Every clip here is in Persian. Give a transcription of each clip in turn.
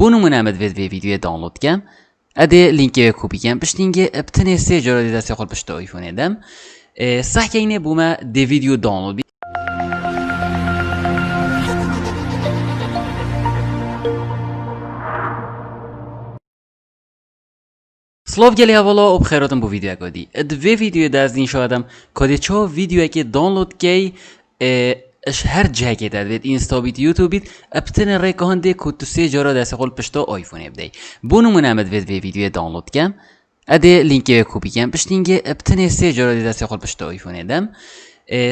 بونو منامد فيديو دانلود كم ادي لينك كوبي كم بشتينجي بتني سي جرا دست خود بشتو ايفون دم صح كاينه بوما دي فيديو دانلود سلاف گلی اولا بخیراتم بو ویدیو کدی ادوی ویدیو دازدین شادم کدی چه ویدیو که دانلود کی اش هر جایی که داد اینستا بیت یوتیوب بیت ابتن ریکانده کد سه جرا دست خود پشتا آیفون بدی بونو منامد ویدیو دانلود کم ادی لینک کوبی کم پشتینگه ابتن سه جرا دست خود پشتا آیفون دم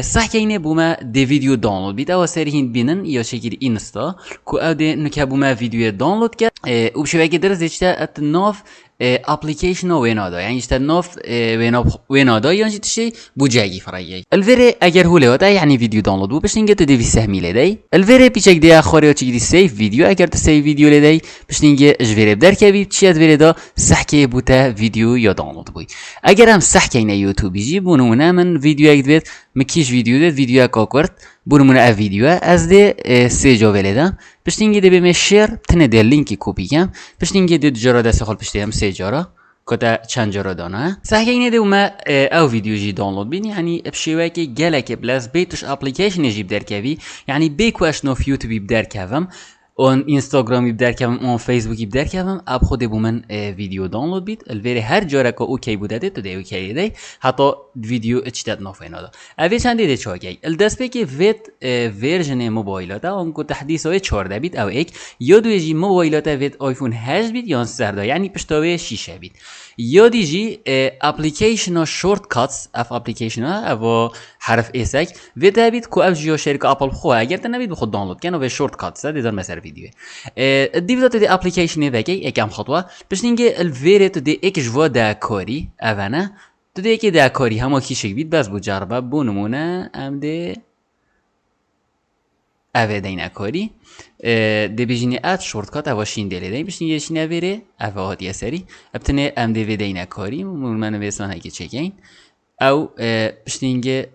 صح كاينه بوما دي فيديو داونلود بيت او سريهن بينن يا شكل انستا كو او دي نكبوما فيديو داونلود ك وبشبكه درس اشتا النوف ابلكيشن وينادا يعني اشتا النوف وينادا يعني شيء بوجاگي فرایي الفيري اگر هوله ودا يعني فيديو داونلود بو بشنگه تو دي سهمي لدي الفيري بيچك دي اخوري چيگدي سيف فيديو اگر تو سيف فيديو لدي بشنگه اجوير بدر كبي چيات ويردا صح كي بوتا فيديو يا داونلود بوي اگر هم صح كاينه يوتيوب يجي بونو من فيديو اگدوت مكيش فيديو ده فيديو كاكورت برمونه فيديو از ده سه جا ولدم پشتینگی ده بهم شیر تنه ده لینکی کپی کم پشتینگی ده جرا دست خال پشتیم سه جرا کتا چند جرا دانه صحیح اینه ده وما او فيديو جي دانلود بین يعني بشیوه که گلک بلاس بیتش اپلیکیشن جیب در کوی يعني بیکو اشنو في یوتیوب در کوم اون اینستاگرامی بدر کردم اون فیسبوکی بدر کردم اب خود بومن ویدیو دانلود بید الوری هر جاره که اوکی بوده ده تو ده اوکی ده حتی ویدیو اچتاد نافینا ده اوی چند دیده چاگی الدست به که وید ورژن موبایلات اون کو تحدیث های 14 بیت او یک یا دو جی موبایلات وید آیفون 8 بیت یا 13 یعنی پشتوی 6 بیت یا دیجی اپلیکیشن ها شورت کاتس اف اپلیکیشن ها او حرف اسک وید بیت کو اف جیو شرکت اپل خو اگر تنبید بخود دانلود کنه و شورت کاتس دیدن مثلا فيديو الديفيدات دي ابلكيشن ذاكي كم خطوه باش نيجي الفيريت دي اك جوا داكوري افانا تدي كي داكوري هما كي شي بيت بس بجربه بونمونه ام دي افدينا كوري دي بيجيني ات شورت كات اواشين دي لدي باش نيجي شي نافيري افاهات يسري ابتني ام دي فيدينا كوري من بيسان هيك تشيكين او باش نيجي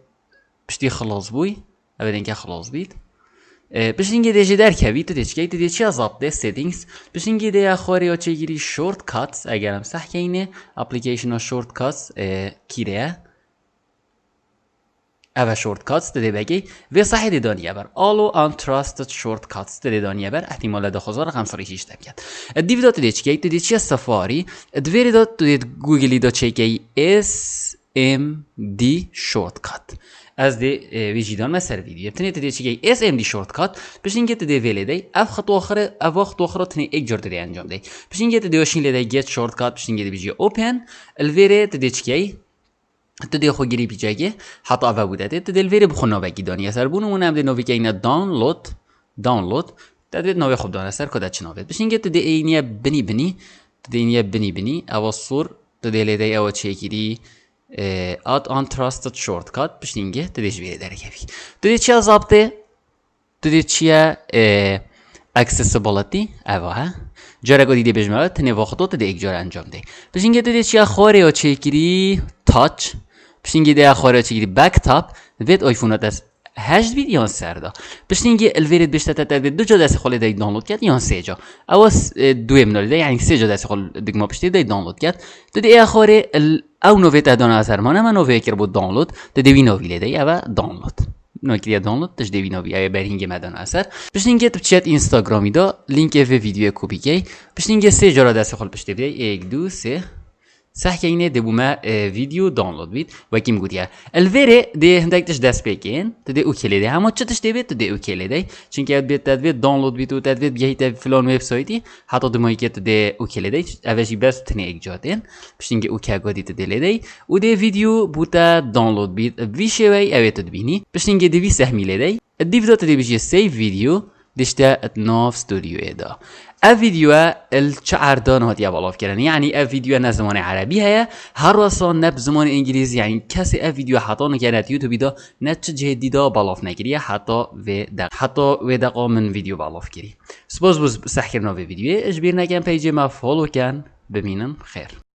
باش دي خلاص بوي ابدين كي خلاص بيت بشینگی دیجی در کوی تو دیچ کی تو دیچی از اپ ده سیتینگز بشینگی دی اخوری یا چگیری شورت کاتس اگرم صح کینه اپلیکیشن ها شورت کاتس کیره اوه شورت کاتس ده بگی و صحیح دی دانیه بر آلو انتراستد شورت کاتس ده دانیه بر احتمال ده خزار رقم سری شیش تبکت دیو دات دیچ کی تو دیچی از سفاری دویری دات تو دیت گوگلی دات چه کی SMD شورت کات از دی ویجیدان مثل ویدیو تنی تدی چیگی SMD شورت کات بشینگه تدی ویلی دی اف خطوه آخره اف خطوه آخره تنی یک جور تدی انجام دی بشینگه تدی وشین لیدی گیت شورت کات بشینگه دی بیجی اوپن الویری تدی چیگی تدی خو گیری بیجاگه حتی اف بوده تدی الویری بخونه بگی دانی اثر بونو منم دی نوی که اینا دانلود تدی نوی خوب دان اثر کدت چناوید بشینگه تدی اینیا بنی تدی اینیا بنی اول تدی لیدی اول چیگیری اد انتراستد شورت کات بشینگه تدیش بیره در کفی تدی چیا زابطه تدی چیا اکسسیبیلیتی اوه جاره کو دیده بجمعه تنی وقتو تدی یک جاره انجام ده بشینگه تدی چیا خوره یا چیگیری تاچ بشینگه دی خوره یا چیگیری بک تاپ وید آیفونات از 8 بیت یا 13 بشینگه الویرید بیشتر تدی دو جا دست خاله دی دانلود کرد یا 3 جا او دو امنالی دی یعنی 3 جا دست خال دیگه ما بیشتر دی دانلود کرد تدی اخوره او نوی تدان اثر مانه من نوی کر بود دانلود تدی نوی لیدی او دانلود نوی کردی دانلود تش دی نوی او برینگ مدان اثر بشینگه تو چت اینستاگرامی دا لینک و ویدیو کپی کی بشینگه 3 جا را دست خال پشت دی 1 2 3 صح که اینه دبوما ویدیو دانلود بید و کیم گویی الویره دی هندک تش دست بکن تدی اوکی ده اما چه تش دی تدی اوکی ده چون که بیت تدوید دانلود بید و تدوید بیایید فلان وب سایتی حتی دمایی که تدی اوکی ده اولی بس تنی یک جاتن بشینگه اوکی گادی تدی لیده و دی ویدیو بوده دانلود بید ویشه وی اوی تدبینی بشینگه دی سهمی لیده دیو تدی بیشی سیف ویدیو دشته ناف استودیو ادا الفيديو الشعردان هاتي أبلاف كرن يعني الفيديو نزمان عربي هي هر راسان نب زمان إنجليزي يعني كسي الفيديو حتى نكرت يوتيوب دا نتش جديد دا بلاف نكريه حتى و دقا من فيديو بلاف كري سپاس بس سحكرنا في فيديو اجبرنا كان بيجي ما فولو كان ببینم خير